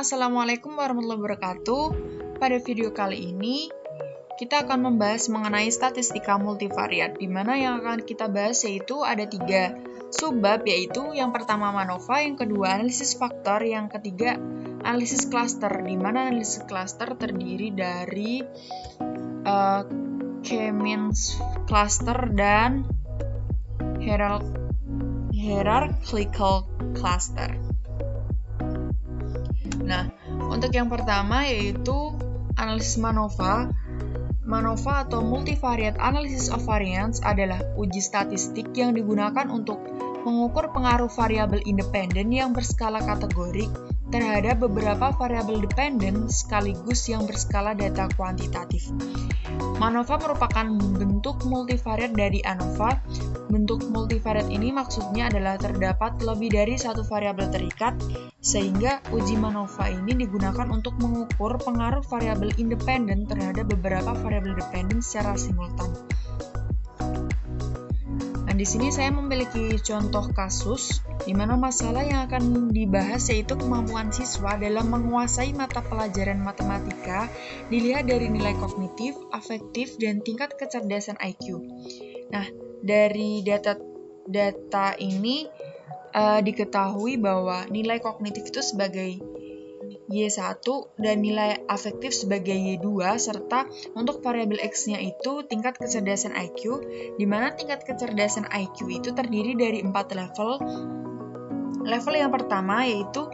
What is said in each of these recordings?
Assalamualaikum warahmatullahi wabarakatuh. Pada video kali ini, kita akan membahas mengenai statistika multivariat, di mana yang akan kita bahas yaitu ada 3 subbab, yaitu yang pertama MANOVA, yang kedua analisis faktor, yang ketiga analisis cluster, di mana analisis cluster terdiri dari K-means cluster dan hierarchical cluster. Nah, untuk yang pertama yaitu analisis MANOVA. MANOVA atau Multivariate Analysis of Variance adalah uji statistik yang digunakan untuk mengukur pengaruh variabel independen yang berskala kategorik terhadap beberapa variabel dependen sekaligus yang berskala data kuantitatif. MANOVA merupakan bentuk multivariat dari ANOVA. Bentuk multivariat ini maksudnya adalah terdapat lebih dari satu variabel terikat, sehingga uji MANOVA ini digunakan untuk mengukur pengaruh variabel independen terhadap beberapa variabel dependen secara simultan. Nah, di sini saya memiliki contoh kasus di mana masalah yang akan dibahas yaitu kemampuan siswa dalam menguasai mata pelajaran matematika dilihat dari nilai kognitif, afektif, dan tingkat kecerdasan IQ. Nah, dari data ini diketahui bahwa nilai kognitif itu sebagai Y1 dan nilai afektif sebagai Y2, serta untuk variabel X-nya itu tingkat kecerdasan IQ, di mana tingkat kecerdasan IQ itu terdiri dari 4 level. Level yang pertama yaitu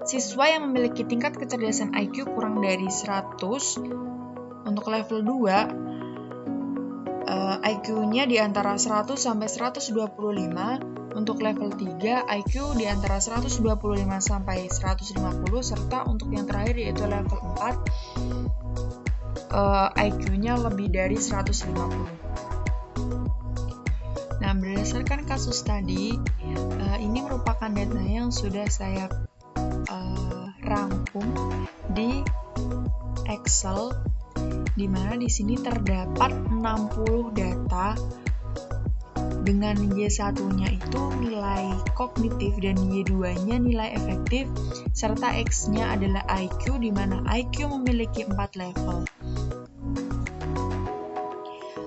siswa yang memiliki tingkat kecerdasan IQ kurang dari 100. Untuk level 2, IQ-nya di antara 100 sampai 125. Untuk level 3, IQ di antara 125 sampai 150, serta untuk yang terakhir yaitu level 4, IQ-nya lebih dari 150. Nah, berdasarkan kasus tadi, ini merupakan data yang sudah saya rangkum di Excel, di mana di sini terdapat 60 data dengan Y1-nya itu nilai kognitif dan Y2-nya nilai efektif, serta X-nya adalah IQ, di mana IQ memiliki 4 level.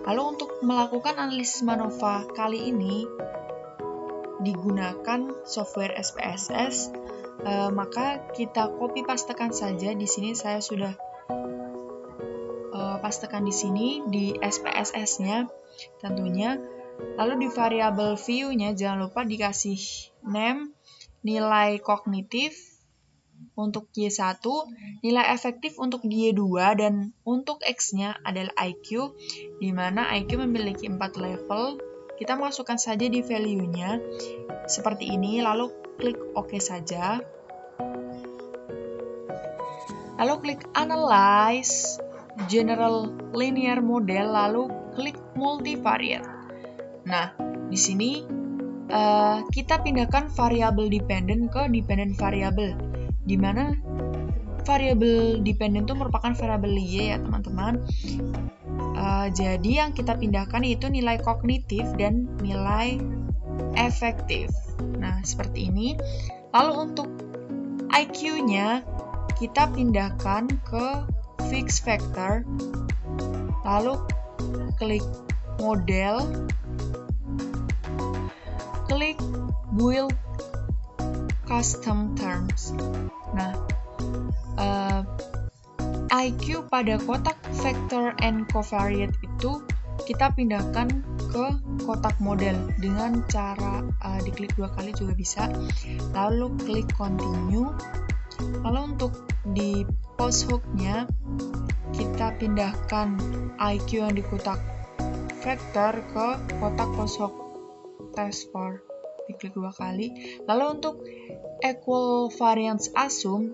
Lalu untuk melakukan analisis MANOVA kali ini digunakan software SPSS, maka kita copy pastekan saja. Di sini saya sudah pastekan di sini di SPSS-nya tentunya. Lalu di variabel view-nya jangan lupa dikasih name, nilai kognitif untuk Y1, nilai efektif untuk Y2, dan untuk X-nya adalah IQ, di mana IQ memiliki 4 level. Kita masukkan saja di value-nya seperti ini, lalu klik OK saja. Lalu klik Analyze General Linear Model, lalu klik Multivariate. Nah, di sini kita pindahkan variabel dependent ke dependent variable, di mana variabel dependent itu merupakan variabel Y ya teman-teman. Jadi yang kita pindahkan itu nilai kognitif dan nilai efektif. Nah, seperti ini. Lalu untuk IQ-nya kita pindahkan ke fixed factor, lalu klik model, klik build custom terms. Nah, IQ pada kotak vector and covariate itu kita pindahkan ke kotak model dengan cara diklik 2 kali juga bisa. Lalu klik continue. Lalu untuk di post hook-nya kita pindahkan IQ yang di kotak vector ke kotak post hook test for, diklik 2 kali. Lalu untuk equal variance assume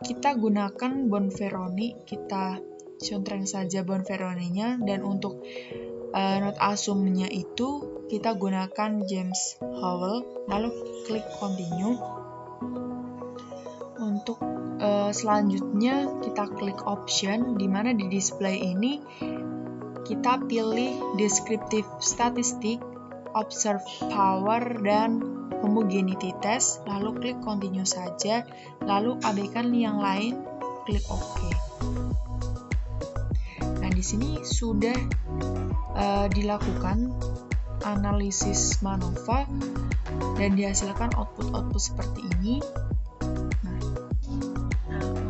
kita gunakan Bonferroni, kita contreng saja Bonferroni-nya, dan untuk not assume-nya itu kita gunakan James Howell. Lalu klik continue. Untuk selanjutnya kita klik option, di mana di display ini kita pilih descriptive statistik, observe power, dan homogeneity test, lalu klik continue saja, lalu abaikan yang lain, klik OK. Nah, di sini sudah dilakukan analisis MANOVA dan dihasilkan output seperti ini. Nah,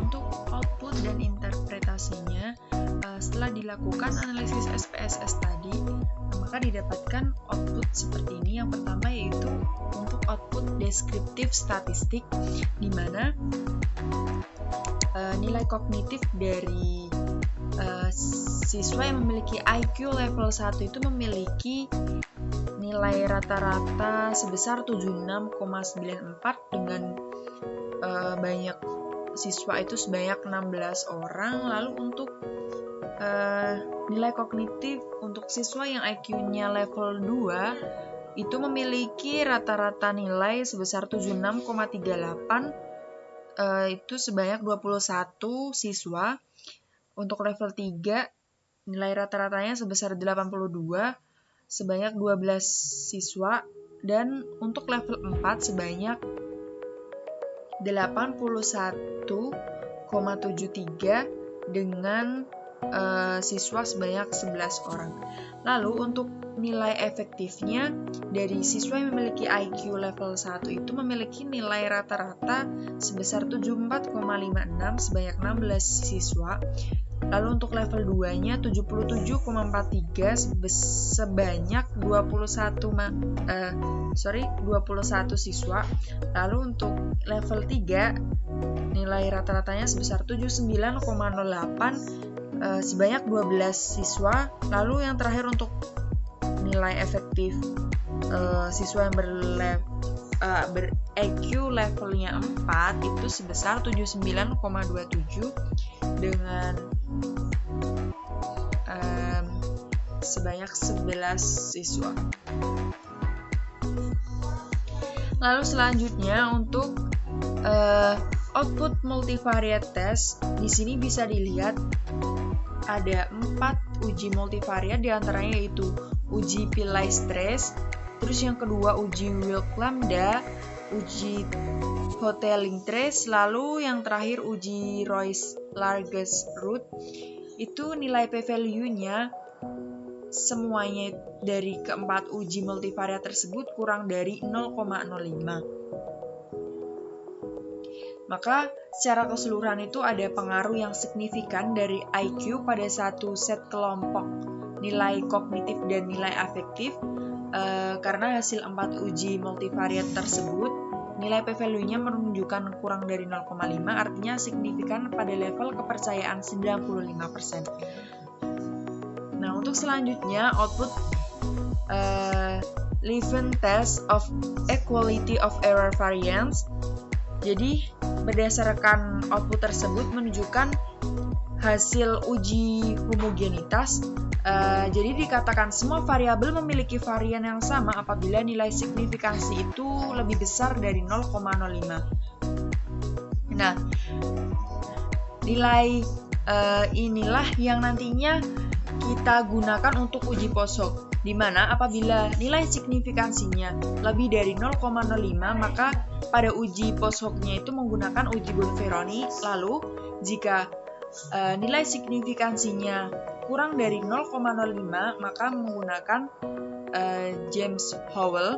untuk output dan interpretasinya, setelah dilakukan analisis SPSS tadi, maka didapatkan output seperti ini. Yang pertama yaitu untuk output deskriptif statistik, di mana nilai kognitif dari siswa yang memiliki IQ level 1 itu memiliki nilai rata-rata sebesar 76,94 dengan banyak siswa itu sebanyak 16 orang. Lalu untuk nilai kognitif untuk siswa yang IQ-nya level 2 itu memiliki rata-rata nilai sebesar 76,38 itu sebanyak 21 siswa. Untuk level 3 nilai rata-ratanya sebesar 82 sebanyak 12 siswa, dan untuk level 4 sebanyak 81,73 dengan siswa sebanyak 11 orang. Lalu untuk nilai efektifnya dari siswa yang memiliki IQ level 1 itu memiliki nilai rata-rata sebesar 74,56 sebanyak 16 siswa. Lalu untuk level 2-nya 77,43 sebanyak 21 siswa. Lalu untuk level 3 nilai rata-ratanya sebesar 79,08 sebanyak 12 siswa. Lalu yang terakhir untuk nilai efektif siswa yang ber-IQ levelnya 4 itu sebesar 79,27 dengan sebanyak 11 siswa. Lalu selanjutnya untuk output multivariate test, di sini bisa dilihat ada 4 uji multivariat, diantaranya yaitu uji Pillay-Stress, terus yang kedua uji Wilk-Lambda, uji Hotelling-Trace, lalu yang terakhir uji Royce-Largus-Ruth. Itu nilai p-value-nya semuanya dari keempat uji multivariat tersebut kurang dari 0,05. Maka secara keseluruhan itu ada pengaruh yang signifikan dari IQ pada satu set kelompok nilai kognitif dan nilai afektif, karena hasil 4 uji multivariat tersebut nilai p-value-nya menunjukkan kurang dari 0,5, artinya signifikan pada level kepercayaan 95%. Nah, untuk selanjutnya output Levin Test of Equality of Error Variance. Jadi, berdasarkan output tersebut menunjukkan hasil uji homogenitas. Jadi dikatakan semua variabel memiliki varian yang sama apabila nilai signifikansi itu lebih besar dari 0,05. Nah, nilai inilah yang nantinya kita gunakan untuk uji post hoc, di mana apabila nilai signifikansinya lebih dari 0,05, maka pada uji post hoc-nya itu menggunakan uji Bonferroni. Lalu jika nilai signifikansinya kurang dari 0,05, maka menggunakan James Howell.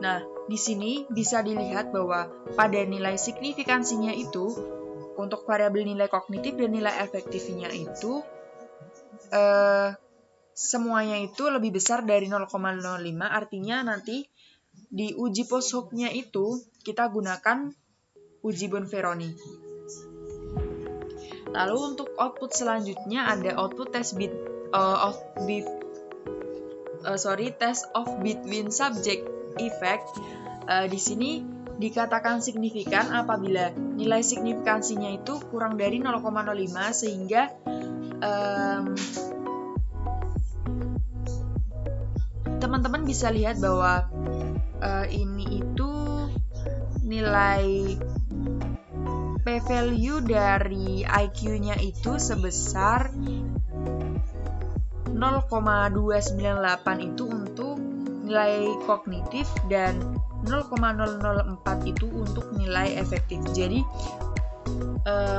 Nah, di sini bisa dilihat bahwa pada nilai signifikansinya itu untuk variabel nilai kognitif dan nilai efektifnya itu semuanya itu lebih besar dari 0,05, artinya nanti di uji post hoc-nya itu kita gunakan uji Bonferroni. Lalu untuk output selanjutnya ada output test of between subject effect. Di sini dikatakan signifikan apabila nilai signifikansinya itu kurang dari 0,05, sehingga teman-teman bisa lihat bahwa ini itu nilai p-value dari IQ-nya itu sebesar 0,298 itu untuk nilai kognitif dan 0,004 itu untuk nilai efektif. Jadi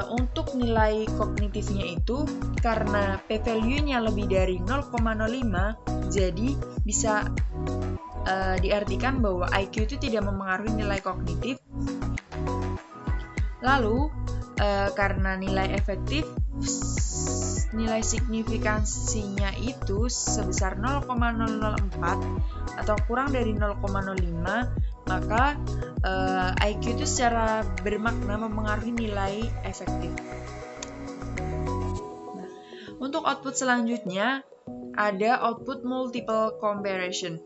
untuk nilai kognitifnya itu karena p-value-nya lebih dari 0,05, jadi bisa diartikan bahwa IQ itu tidak memengaruhi nilai kognitif. Lalu karena nilai efektif, nilai signifikansinya itu sebesar 0,004 atau kurang dari 0,05, maka IQ itu secara bermakna memengaruhi nilai efektif. Nah, untuk output selanjutnya ada output multiple comparison.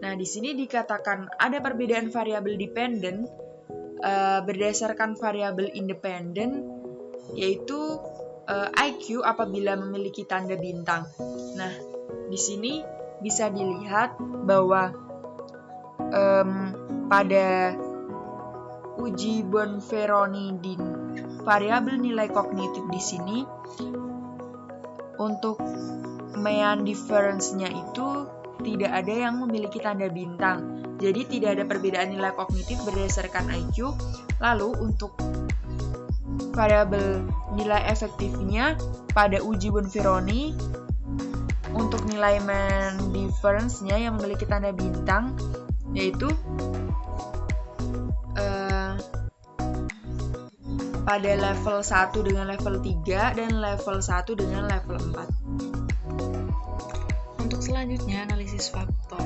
Nah, di sini dikatakan ada perbedaan variabel dependen berdasarkan variabel independen, yaitu IQ apabila memiliki tanda bintang. Nah, di sini bisa dilihat bahwa pada uji Bonferroni di variabel nilai kognitif di sini untuk mean difference-nya itu tidak ada yang memiliki tanda bintang. Jadi tidak ada perbedaan nilai kognitif berdasarkan IQ. Lalu untuk variabel nilai efektifnya pada uji Bonferroni untuk nilai mean difference-nya yang memiliki tanda bintang yaitu pada level 1 dengan level 3 dan level 1 dengan level 4. Untuk selanjutnya analisis faktor.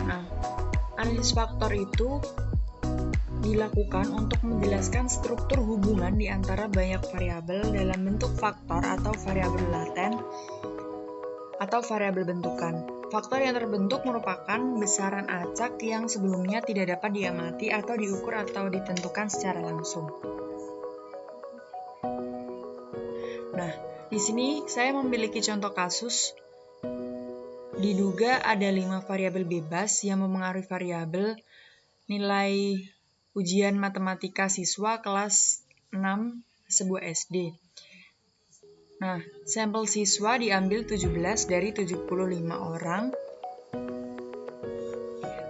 Nah, analisis faktor itu dilakukan untuk menjelaskan struktur hubungan di antara banyak variabel dalam bentuk faktor atau variabel laten atau variabel bentukan. Faktor yang terbentuk merupakan besaran acak yang sebelumnya tidak dapat diamati atau diukur atau ditentukan secara langsung. Nah, di sini saya memiliki contoh kasus. Diduga ada 5 variabel bebas yang memengaruhi variabel nilai ujian matematika siswa kelas 6 sebuah SD. Nah, sampel siswa diambil 17 dari 75 orang.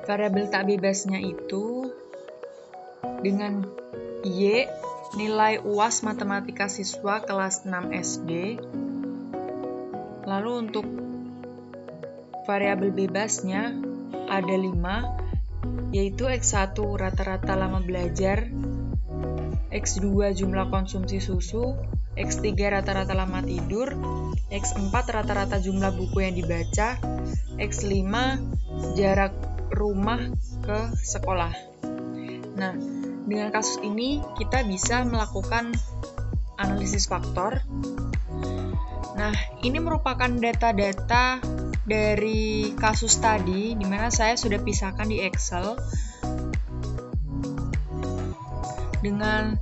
Variabel tak bebasnya itu dengan Y, nilai UAS matematika siswa kelas 6 SD. Lalu untuk variabel bebasnya ada 5, yaitu X1 rata-rata lama belajar, X2 jumlah konsumsi susu, X3 rata-rata lama tidur, X4 rata-rata jumlah buku yang dibaca, X5 jarak rumah ke sekolah. Nah, dengan kasus ini kita bisa melakukan analisis faktor. Nah, ini merupakan data-data dari kasus tadi, di mana saya sudah pisahkan di Excel dengan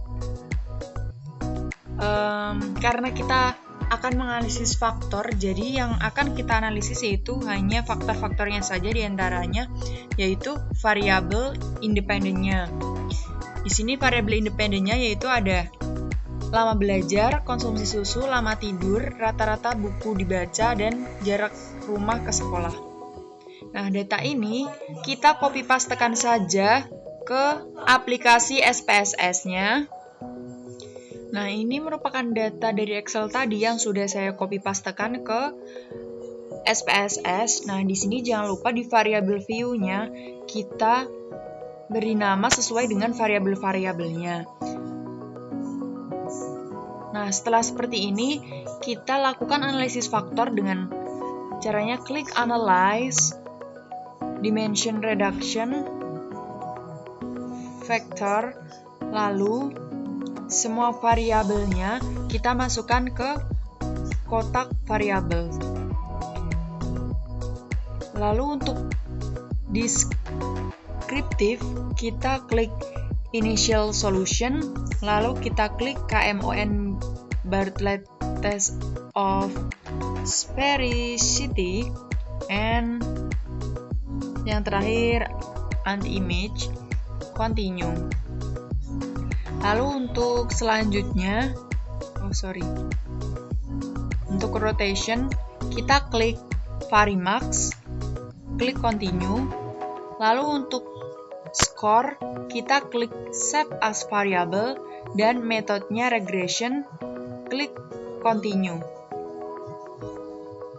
karena kita akan menganalisis faktor, jadi yang akan kita analisis yaitu hanya faktor-faktornya saja, diantaranya yaitu variabel independennya. Di sini variabel independennya yaitu ada lama belajar, konsumsi susu, lama tidur, rata-rata buku dibaca, dan jarak rumah ke sekolah. Nah, data ini kita copy pastekan saja ke aplikasi SPSS-nya. Nah, ini merupakan data dari Excel tadi yang sudah saya copy pastekan ke SPSS. Nah, di sini jangan lupa di variabel view-nya kita beri nama sesuai dengan variabel-variabelnya. Nah, setelah seperti ini, kita lakukan analisis faktor dengan caranya klik Analyze, Dimension Reduction, Factor, lalu semua variabelnya kita masukkan ke kotak variabel. Lalu untuk deskriptif, kita klik Initial Solution, lalu kita klik KMON Bartlett Test of Sphericity, and yang terakhir Anti-Image, Continue. Lalu untuk selanjutnya, untuk rotation, kita klik Varimax, klik Continue, Lalu untuk skor, kita klik Save as Variable dan metodenya regression, klik Continue.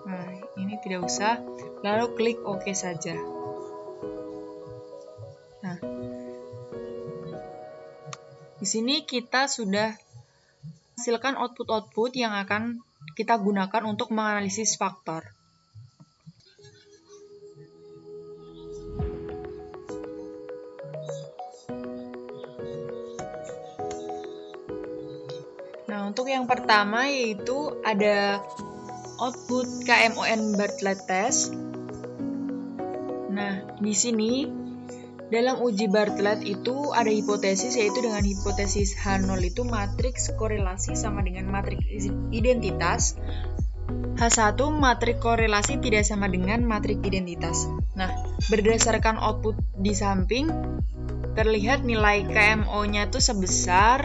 Nah, ini tidak usah, lalu klik OK saja. Nah, di sini kita sudah hasilkan output-output yang akan kita gunakan untuk menganalisis faktor. Nah, untuk yang pertama yaitu ada output KMON Bartlett Test. Nah, di sini dalam uji Bartlett itu ada hipotesis, yaitu dengan hipotesis H0 itu matriks korelasi sama dengan matriks identitas. H1 matriks korelasi tidak sama dengan matriks identitas. Nah, berdasarkan output di samping, terlihat nilai KMO-nya itu sebesar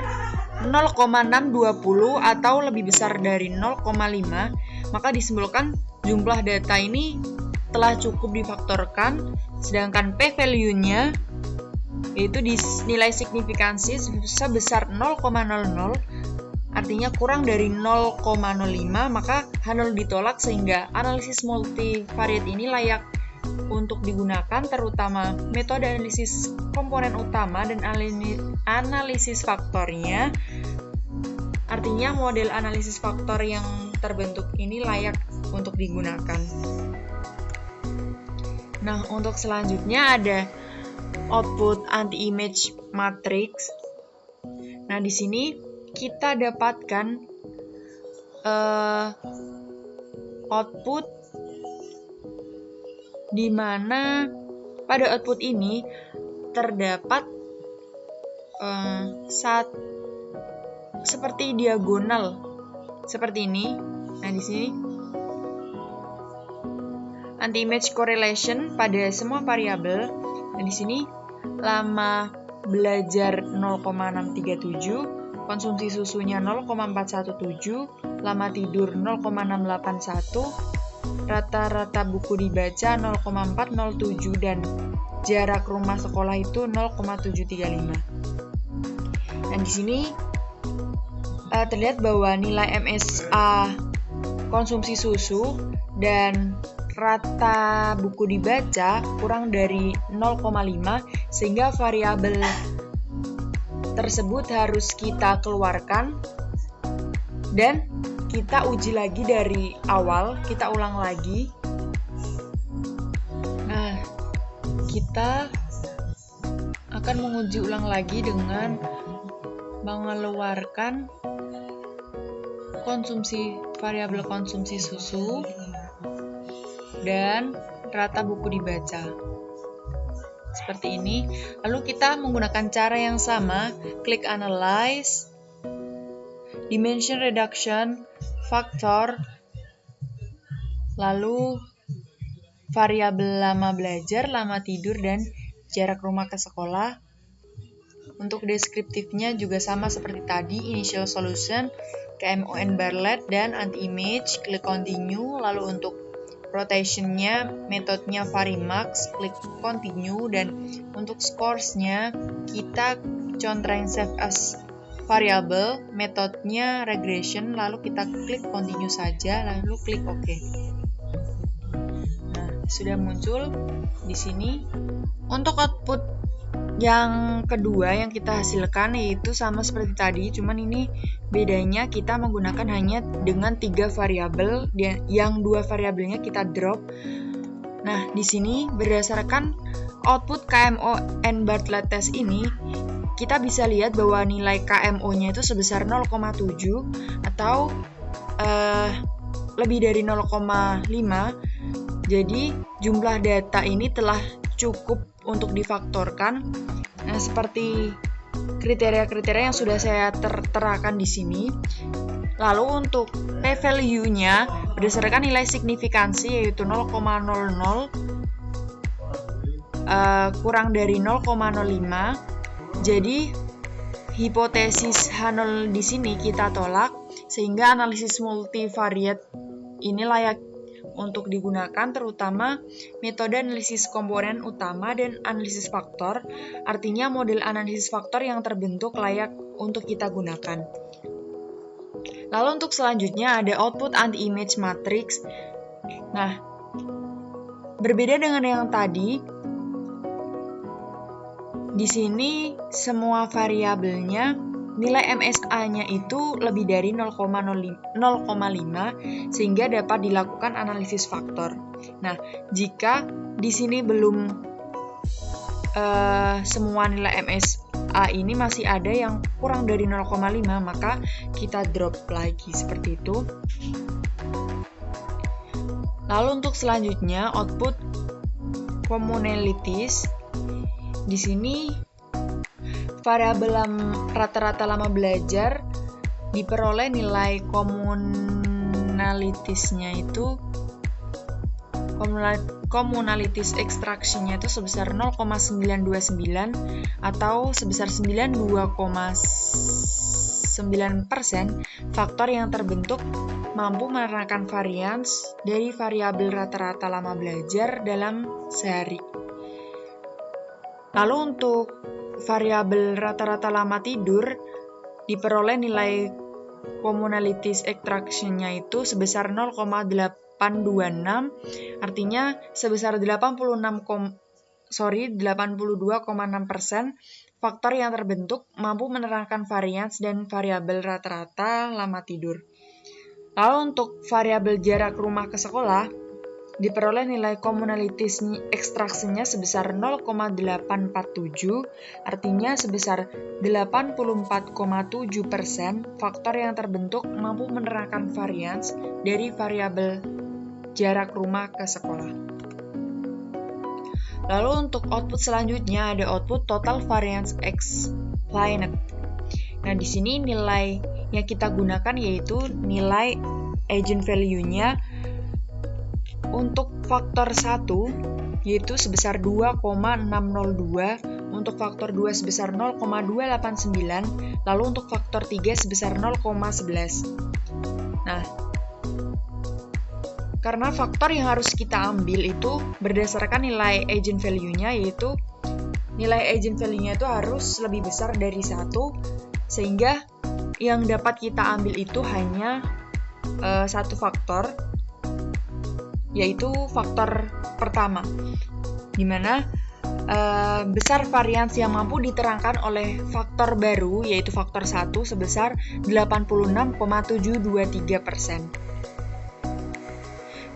0,620 atau lebih besar dari 0,5, maka disimpulkan jumlah data ini telah cukup difaktorkan, sedangkan p-value-nya yaitu nilai signifikansi sebesar 0,00, artinya kurang dari 0,05, maka H0 ditolak sehingga analisis multivariate ini layak untuk digunakan, terutama metode analisis komponen utama dan analisis faktornya. Artinya model analisis faktor yang terbentuk ini layak untuk digunakan. Nah, untuk selanjutnya ada output anti-image matrix. Nah, di sini kita dapatkan output di mana pada output ini terdapat seperti diagonal seperti ini. Nah, di sini anti-image correlation pada semua variabel. Nah, di sini lama belajar 0,637, konsumsi susunya 0,417, lama tidur 0,681, rata-rata buku dibaca 0,407, dan jarak rumah sekolah itu 0,735. Dan di sini terlihat bahwa nilai MSA konsumsi susu dan rata buku dibaca kurang dari 0,5, sehingga variabel tersebut harus kita keluarkan dan kita uji lagi dari awal, kita ulang lagi. Nah, kita akan menguji ulang lagi dengan mengeluarkan variabel konsumsi susu dan rata buku dibaca. Seperti ini. Lalu kita menggunakan cara yang sama, klik Analyze, Dimension Reduction, Faktor, lalu variabel lama belajar, lama tidur, dan jarak rumah ke sekolah. Untuk deskriptifnya juga sama seperti tadi, Initial Solution, KMON Bartlett, dan Anti-Image, klik Continue. Lalu untuk rotationnya, metodenya Varimax, klik Continue. Dan untuk scores-nya, kita constrain Save as Variable, metodenya Regression, lalu kita klik Continue saja, lalu klik OK. Nah, sudah muncul di sini. Untuk output yang kedua yang kita hasilkan yaitu sama seperti tadi, cuman ini bedanya kita menggunakan hanya dengan 3 variabel, yang 2 variabelnya kita drop. Nah, di sini berdasarkan output KMON Bartlett Test ini, kita bisa lihat bahwa nilai KMO-nya itu sebesar 0,7 atau lebih dari 0,5. Jadi jumlah data ini telah cukup untuk difaktorkan. Nah, seperti kriteria-kriteria yang sudah saya terterakan di sini. Lalu untuk p-value-nya berdasarkan nilai signifikansi yaitu 0,00 kurang dari 0,05. Jadi hipotesis H0 di sini kita tolak, sehingga analisis multivariate ini layak untuk digunakan, terutama metode analisis komponen utama dan analisis faktor. Artinya model analisis faktor yang terbentuk layak untuk kita gunakan. Lalu untuk selanjutnya ada output anti-image matrix. Nah, berbeda dengan yang tadi, di sini semua variabelnya nilai MSA-nya itu lebih dari 0,5 sehingga dapat dilakukan analisis faktor. Nah, jika di sini belum semua nilai MSA ini masih ada yang kurang dari 0,5, maka kita drop lagi seperti itu. Lalu untuk selanjutnya output commonalities. Di sini variabel rata-rata lama belajar diperoleh nilai commonalities-nya itu commonalities extraction-nya itu sebesar 0,929 atau sebesar 92,9%. Faktor yang terbentuk mampu menerangkan varians dari variabel rata-rata lama belajar dalam sehari. Lalu untuk variabel rata-rata lama tidur diperoleh nilai commonalities extraction-nya itu sebesar 0,826, artinya sebesar 82,6%. Faktor yang terbentuk mampu menerangkan varians dan variabel rata-rata lama tidur. Lalu untuk variabel jarak rumah ke sekolah diperoleh nilai commonalities extraction-nya sebesar 0,847, artinya sebesar 84,7%. Faktor yang terbentuk mampu menerangkan varians dari variabel jarak rumah ke sekolah. Lalu untuk output selanjutnya ada output total variance explained. Nah, di sini nilai yang kita gunakan yaitu nilai eigenvalue-nya untuk faktor 1 yaitu sebesar 2,602, untuk faktor 2 sebesar 0,289, lalu untuk faktor 3 sebesar 0,11. Nah, karena faktor yang harus kita ambil itu berdasarkan nilai eigenvalue-nya, yaitu nilai eigenvalue-nya itu harus lebih besar dari 1, sehingga yang dapat kita ambil itu hanya satu faktor, yaitu faktor pertama, di mana besar varians yang mampu diterangkan oleh faktor baru, yaitu faktor 1 sebesar 86,723%.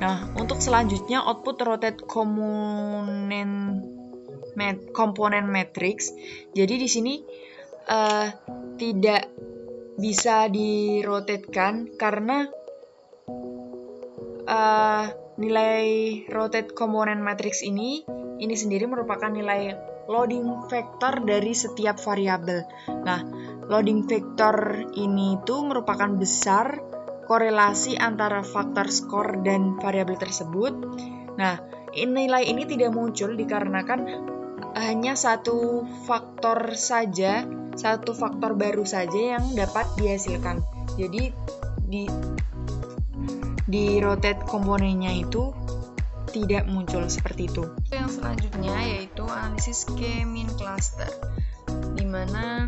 Nah, untuk selanjutnya output rotate component matrix. Jadi di sini tidak bisa dirotatekan karena nilai rotate component matrix ini sendiri merupakan nilai loading factor dari setiap variabel. Nah, loading factor ini itu merupakan besar korelasi antara faktor skor dan variabel tersebut. Nah, nilai ini tidak muncul dikarenakan hanya satu faktor baru saja yang dapat dihasilkan. Jadi di rotate komponennya itu tidak muncul seperti itu. Yang selanjutnya yaitu analisis K-mean cluster, di mana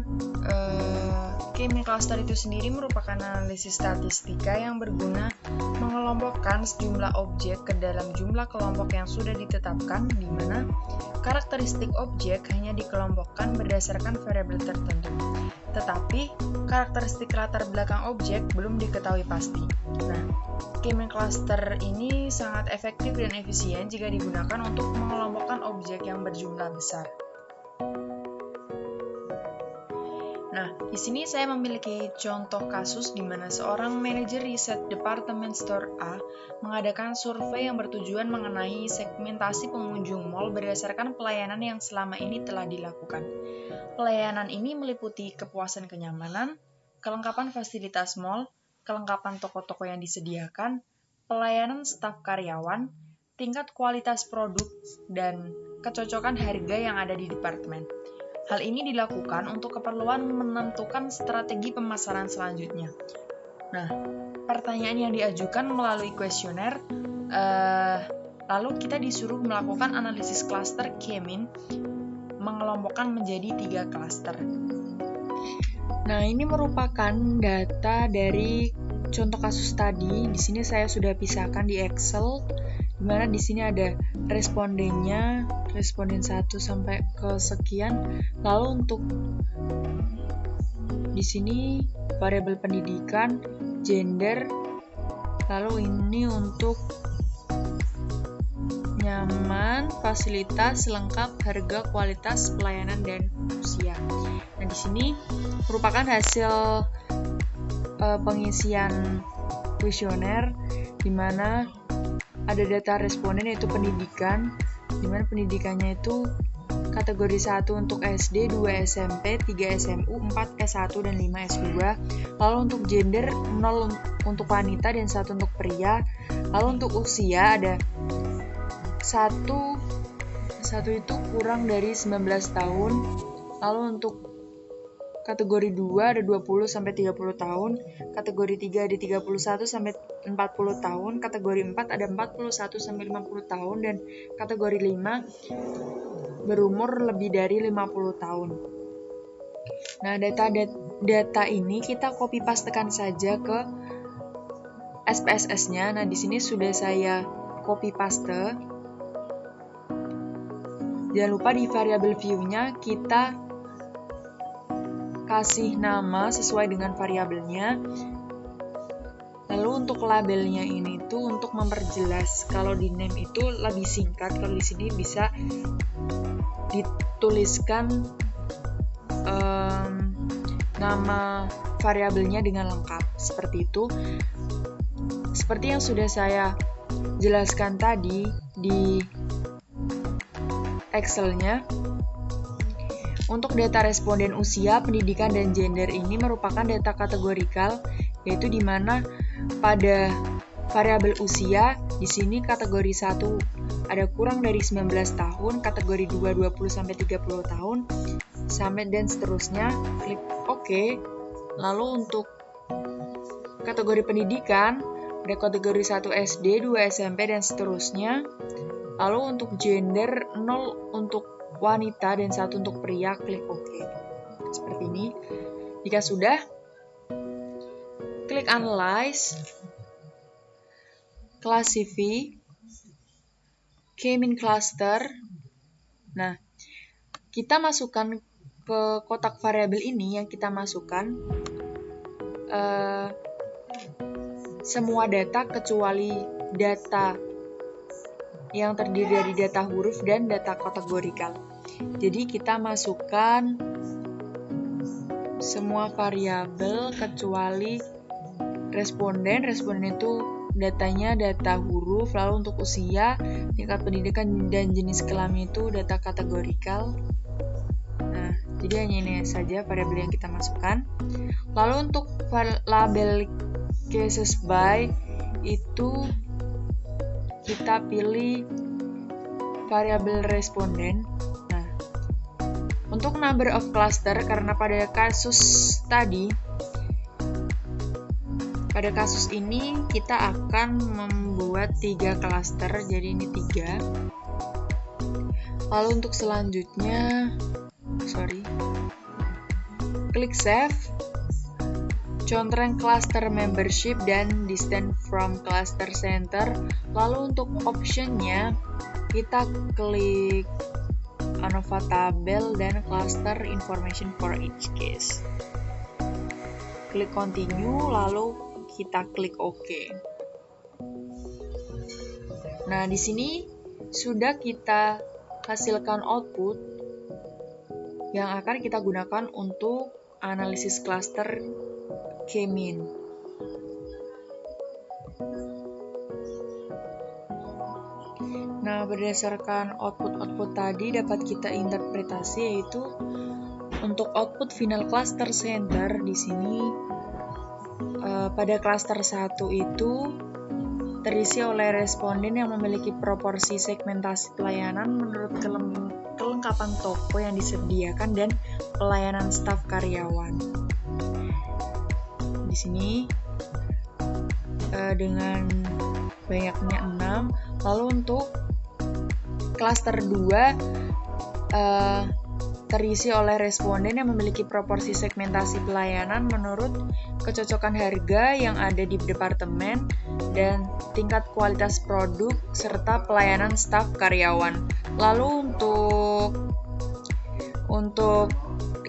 K-mean cluster itu sendiri merupakan analisis statistika yang berguna mengelompokkan sejumlah objek ke dalam jumlah kelompok yang sudah ditetapkan, di mana karakteristik objek hanya dikelompokkan berdasarkan variabel tertentu. Tetapi karakteristik latar belakang objek belum diketahui pasti. Nah, K-mean cluster ini sangat efektif dan efisien jika digunakan untuk mengelompokkan objek yang berjumlah besar. Nah, di sini saya memiliki contoh kasus di mana seorang manajer riset Department Store A mengadakan survei yang bertujuan mengenai segmentasi pengunjung mal berdasarkan pelayanan yang selama ini telah dilakukan. Pelayanan ini meliputi kepuasan kenyamanan, kelengkapan fasilitas mal, kelengkapan toko-toko yang disediakan, pelayanan staf karyawan, tingkat kualitas produk, dan kecocokan harga yang ada di departemen. Hal ini dilakukan untuk keperluan menentukan strategi pemasaran selanjutnya. Nah, pertanyaan yang diajukan melalui kuesioner Lalu kita disuruh melakukan analisis klaster K-mean, mengelompokkan menjadi 3 klaster. Nah, ini merupakan data dari contoh kasus tadi. Di sini saya sudah pisahkan di Excel, di mana di sini ada respondennya, responden 1 sampai ke sekian. Lalu untuk di sini variabel pendidikan, gender, lalu ini untuk nyaman, fasilitas, lengkap, harga, kualitas, pelayanan, dan usia. Nah, di sini merupakan hasil pengisian kuesioner, di mana ada data responden yaitu pendidikan, di mana pendidikannya itu kategori 1 untuk SD, 2 SMP, 3 SMU, 4 S1, dan 5 S2. Lalu untuk gender 0 untuk wanita dan 1 untuk pria. Lalu untuk usia ada 1 itu kurang dari 19 tahun. Lalu untuk kategori 2 ada 20 sampai 30 tahun, kategori 3 ada 31 sampai 40 tahun, kategori 4 ada 41 sampai 50 tahun, dan kategori 5 berumur lebih dari 50 tahun. Nah, data ini kita copy pastekan saja ke SPSS-nya. Nah, di sini sudah saya copy paste. Jangan lupa di variabel view-nya kita kasih nama sesuai dengan variabelnya. Lalu untuk labelnya ini tuh untuk memperjelas. Kalau di name itu lebih singkat, kalau di sini bisa dituliskan nama variabelnya dengan lengkap. Seperti itu. Seperti yang sudah saya jelaskan tadi di Excel-nya. Untuk data responden usia, pendidikan, dan gender ini merupakan data kategorikal, yaitu di mana pada variabel usia, di sini kategori 1 ada kurang dari 19 tahun, kategori 2 20 sampai 30 tahun, sampai dan seterusnya. Klik OK. Lalu untuk kategori pendidikan, ada kategori 1 SD, 2 SMP, dan seterusnya. Lalu untuk gender 0 untuk wanita dan 1 untuk pria, klik OK. Seperti ini. Jika sudah, klik Analyze, Classify, K-mean Cluster. Nah, kita masukkan ke kotak variabel ini yang kita masukkan semua data kecuali data yang terdiri dari data huruf dan data kategorikal. Jadi kita masukkan semua variabel kecuali responden. Responden itu datanya data huruf, lalu untuk usia, tingkat pendidikan, dan jenis kelamin itu data kategorikal. Nah, jadi hanya ini saja variabel yang kita masukkan. Lalu untuk label cases by itu kita pilih variabel responden. Nah, untuk number of cluster, karena pada kasus ini kita akan membuat 3 cluster, jadi ini 3. Lalu untuk selanjutnya, klik save, contreng cluster membership dan distance from cluster center. Lalu untuk optionnya kita klik ANOVA tabel dan cluster information for each case. Klik continue, lalu kita klik OK. Nah, di sini sudah kita hasilkan output yang akan kita gunakan untuk analisis cluster K-mean. Nah, berdasarkan output tadi dapat kita interpretasi, yaitu untuk output final cluster center di sini pada cluster 1 itu terisi oleh responden yang memiliki proporsi segmentasi pelayanan menurut kelengkapan toko yang disediakan dan pelayanan staf karyawan. Di sini dengan banyaknya 6. Lalu untuk klaster 2 terisi oleh responden yang memiliki proporsi segmentasi pelayanan menurut kecocokan harga yang ada di departemen dan tingkat kualitas produk serta pelayanan staf karyawan. Lalu untuk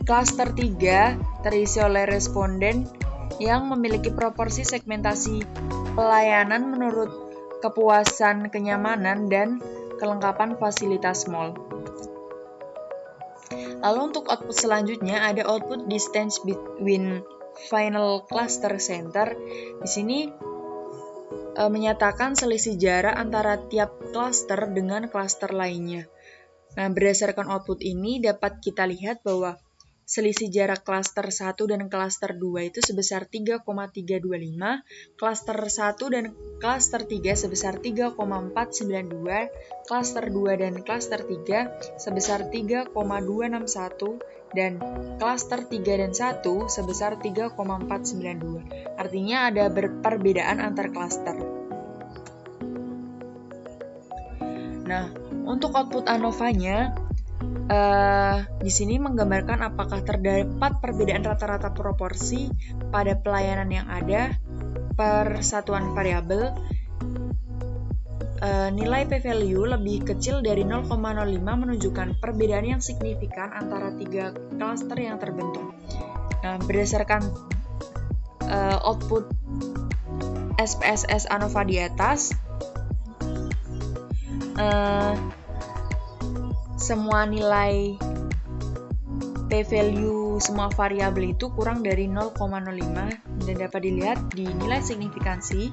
klaster 3 terisi oleh responden yang memiliki proporsi segmentasi pelayanan menurut kepuasan, kenyamanan, dan kelengkapan fasilitas mall. Lalu untuk output selanjutnya ada output distance between final cluster center. Di sini menyatakan selisih jarak antara tiap cluster dengan cluster lainnya. Nah, berdasarkan output ini dapat kita lihat bahwa selisih jarak klaster 1 dan klaster 2 itu sebesar 3,325, klaster 1 dan klaster 3 sebesar 3,492, klaster 2 dan klaster 3 sebesar 3,261, dan klaster 3 dan 1 sebesar 3,492. Artinya ada perbedaan antar klaster. Nah, untuk output ANOVA-nya, di sini menggambarkan apakah terdapat perbedaan rata-rata proporsi pada pelayanan yang ada per satuan variabel. Nilai p-value lebih kecil dari 0,05 menunjukkan perbedaan yang signifikan antara 3 klaster yang terbentuk. Nah, berdasarkan output SPSS ANOVA di atas, semua nilai p-value semua variabel itu kurang dari 0,05 dan dapat dilihat di nilai signifikansi.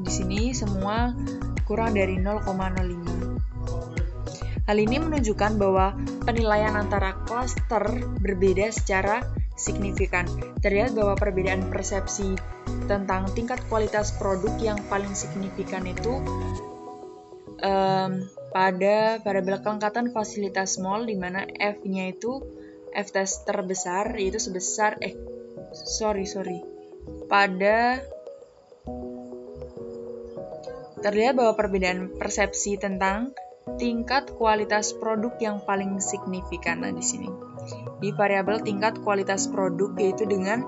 Di sini semua kurang dari 0,05. Hal ini menunjukkan bahwa penilaian antara klaster berbeda secara signifikan. Terlihat bahwa perbedaan persepsi tentang tingkat kualitas produk yang paling signifikan itu pada variabel kelengkapan fasilitas mall, di mana F-nya itu F-test terbesar yaitu sebesar terlihat bahwa perbedaan persepsi tentang tingkat kualitas produk yang paling signifikan. Nah, di sini di variabel tingkat kualitas produk yaitu dengan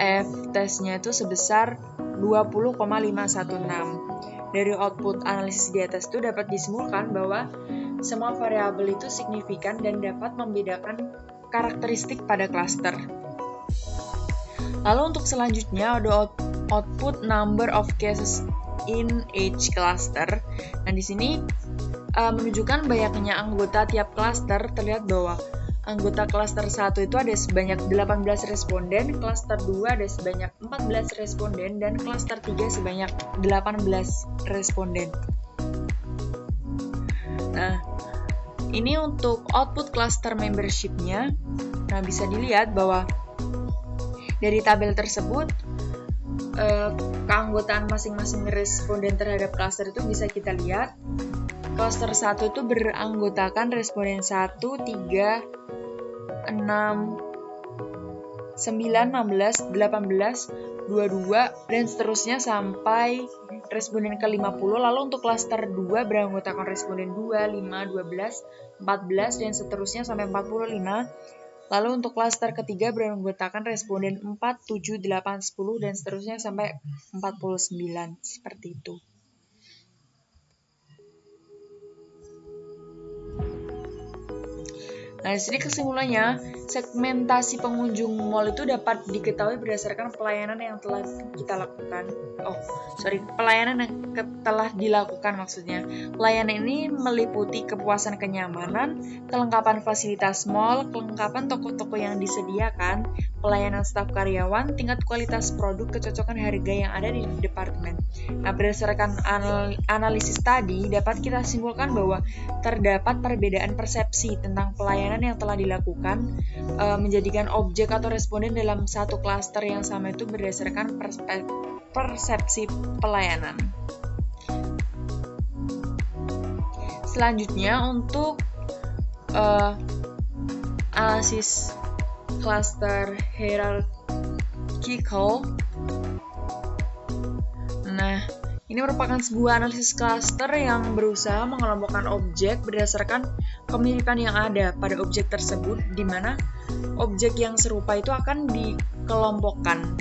F-testnya itu sebesar 20,516. Dari output analisis di atas itu dapat disimpulkan bahwa semua variabel itu signifikan dan dapat membedakan karakteristik pada klaster. Lalu untuk selanjutnya ada output number of cases in each cluster. Nah, di sini menunjukkan banyaknya anggota tiap klaster. Terlihat bahwa anggota klaster 1 itu ada sebanyak 18 responden, klaster 2 ada sebanyak 14 responden, dan klaster 3 sebanyak 18 responden. Nah, ini untuk output cluster membership-nya. Nah, bisa dilihat bahwa dari tabel tersebut, keanggotaan masing-masing responden terhadap klaster itu bisa kita lihat. Klaster 1 itu beranggotakan responden 1, 3, 6, 9, 16, 18, 22, dan seterusnya sampai responden ke-50. Lalu untuk klaster 2 beranggotakan responden 2, 5, 12, 14, dan seterusnya sampai 45. Lalu untuk klaster ketiga beranggotakan responden 4, 7, 8, 10, dan seterusnya sampai 49. Seperti itu. Nah, di sini kesimpulannya, segmentasi pengunjung mall itu dapat diketahui berdasarkan pelayanan yang telah kita lakukan. Pelayanan yang telah dilakukan maksudnya. Pelayanan ini meliputi kepuasan kenyamanan, kelengkapan fasilitas mall, kelengkapan toko-toko yang disediakan, pelayanan staf karyawan, tingkat kualitas produk, kecocokan harga yang ada di departemen. Nah, berdasarkan analisis tadi, dapat kita simpulkan bahwa terdapat perbedaan persepsi tentang pelayanan yang telah dilakukan, menjadikan objek atau responden dalam satu klaster yang sama itu berdasarkan persepsi pelayanan. Selanjutnya untuk analisis cluster hierarchical. Ini merupakan sebuah analisis klaster yang berusaha mengelompokkan objek berdasarkan kemiripan yang ada pada objek tersebut, di mana objek yang serupa itu akan dikelompokkan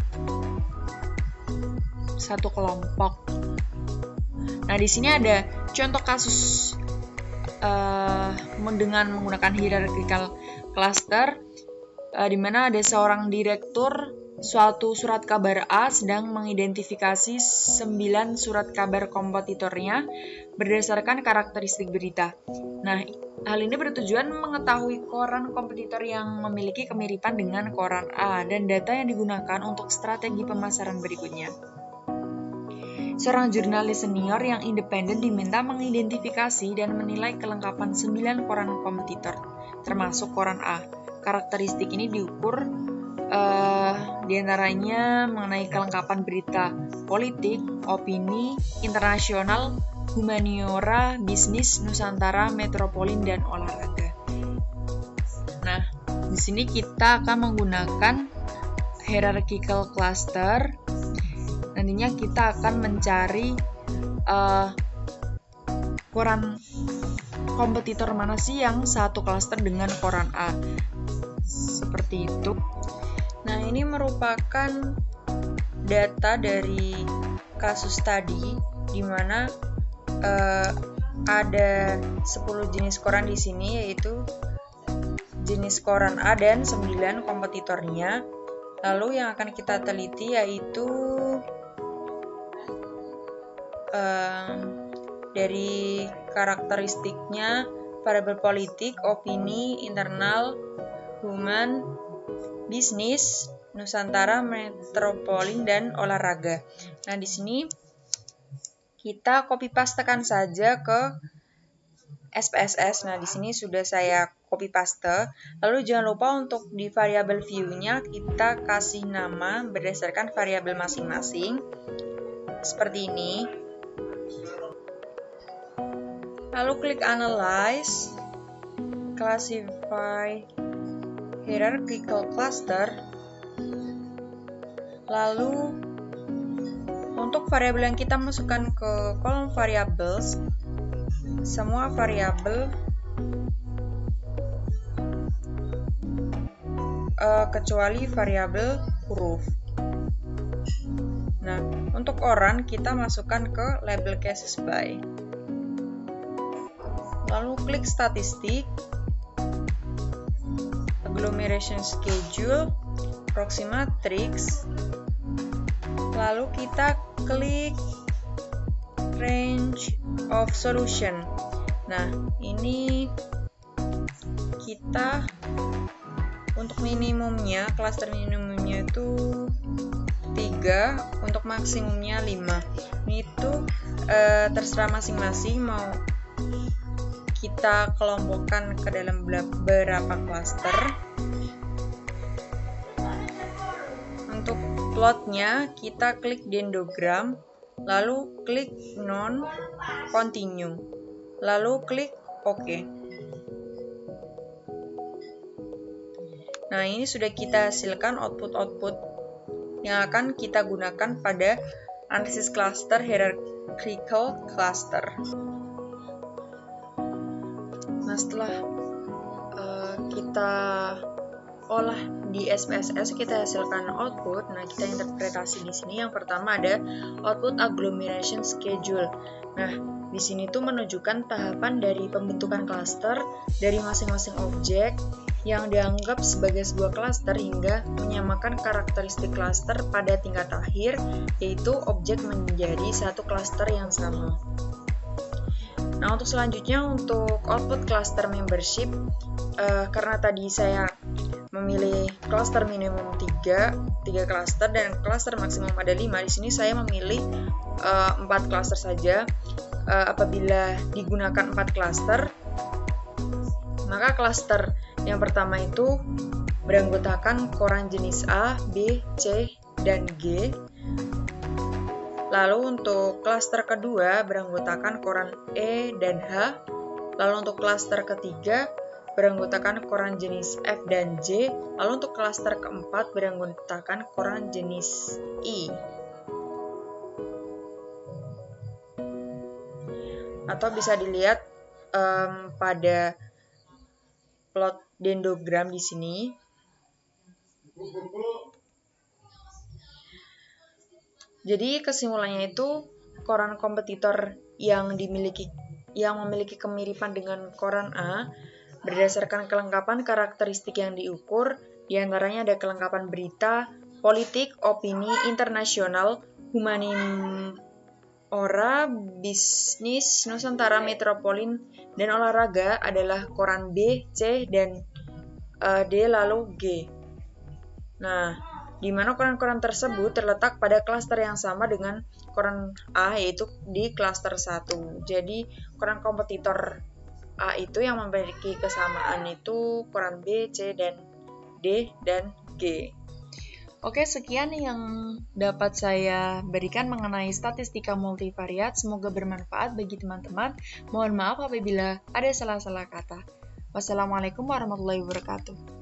satu kelompok. Nah, di sini ada contoh kasus dengan menggunakan hierarchical cluster, di mana ada seorang direktur suatu surat kabar A sedang mengidentifikasi 9 surat kabar kompetitornya berdasarkan karakteristik berita. Nah, hal ini bertujuan mengetahui koran kompetitor yang memiliki kemiripan dengan koran A dan data yang digunakan untuk strategi pemasaran berikutnya. Seorang jurnalis senior yang independen diminta mengidentifikasi dan menilai kelengkapan 9 koran kompetitor, termasuk koran A. Karakteristik ini diukur diantaranya mengenai kelengkapan berita politik, opini, internasional, humaniora, bisnis, Nusantara, metropolitan, dan olahraga. Nah, di sini kita akan menggunakan hierarchical cluster. Nantinya kita akan mencari koran kompetitor mana sih yang satu klaster dengan koran A. Seperti itu. Nah, ini merupakan data dari kasus tadi, di mana ada 10 jenis koran di sini, yaitu jenis koran A dan 9 kompetitornya. Lalu yang akan kita teliti yaitu dari karakteristiknya, variabel politik, opini, internal, human, bisnis, Nusantara, metropolitan, dan olahraga. Nah, di sini kita copy pastekan saja ke SPSS. Nah, di sini sudah saya copy paste. Lalu jangan lupa untuk di variabel view-nya kita kasih nama berdasarkan variabel masing-masing. Seperti ini. Lalu klik analyze, classify hierarchical cluster. Lalu untuk variabel yang kita masukkan ke kolom variables, semua variabel kecuali variabel huruf. Nah, untuk orang kita masukkan ke label cases by. Lalu klik statistik, agglomeration schedule, proxy matrix. Lalu kita klik range of solution. Nah, ini kita untuk minimumnya, cluster minimumnya itu 3, untuk maksimumnya 5. Ini itu terserah masing-masing mau kita kelompokkan ke dalam beberapa cluster. Untuk plotnya kita klik dendrogram, lalu klik non continue, lalu klik OK. Nah, ini sudah kita hasilkan output-output yang akan kita gunakan pada analisis cluster hierarchical cluster. Nah, setelah kita olah di SPSS, kita hasilkan output. Nah, kita interpretasi di sini. Yang pertama ada output agglomeration schedule. Nah, di sini tuh menunjukkan tahapan dari pembentukan cluster dari masing-masing objek yang dianggap sebagai sebuah cluster hingga menyamakan karakteristik cluster pada tingkat akhir, yaitu objek menjadi satu cluster yang sama. Nah, untuk selanjutnya untuk output cluster membership, karena tadi saya memilih cluster minimum 3 cluster dan cluster maksimum ada 5, di sini saya memilih 4 cluster saja. Apabila digunakan 4 cluster, maka cluster yang pertama itu beranggotakan koran jenis A, B, C, dan G. Lalu untuk klaster kedua beranggotakan koran E dan H. Lalu untuk klaster ketiga beranggotakan koran jenis F dan J. Lalu untuk klaster keempat beranggotakan koran jenis I. atau bisa dilihat pada plot dendrogram di sini. Jadi kesimpulannya itu koran kompetitor yang memiliki kemiripan dengan koran A berdasarkan kelengkapan karakteristik yang diukur, diantaranya ada kelengkapan berita, politik, opini, internasional, humanimora, bisnis, Nusantara, metropolin, dan olahraga adalah koran B, C, dan D lalu G. Nah, di mana koran-koran tersebut terletak pada klaster yang sama dengan koran A, yaitu di klaster 1. Jadi, koran kompetitor A itu yang memiliki kesamaan itu koran B, C, dan D, dan G. Oke, sekian yang dapat saya berikan mengenai statistika multivariat. Semoga bermanfaat bagi teman-teman. Mohon maaf apabila ada salah-salah kata. Wassalamualaikum warahmatullahi wabarakatuh.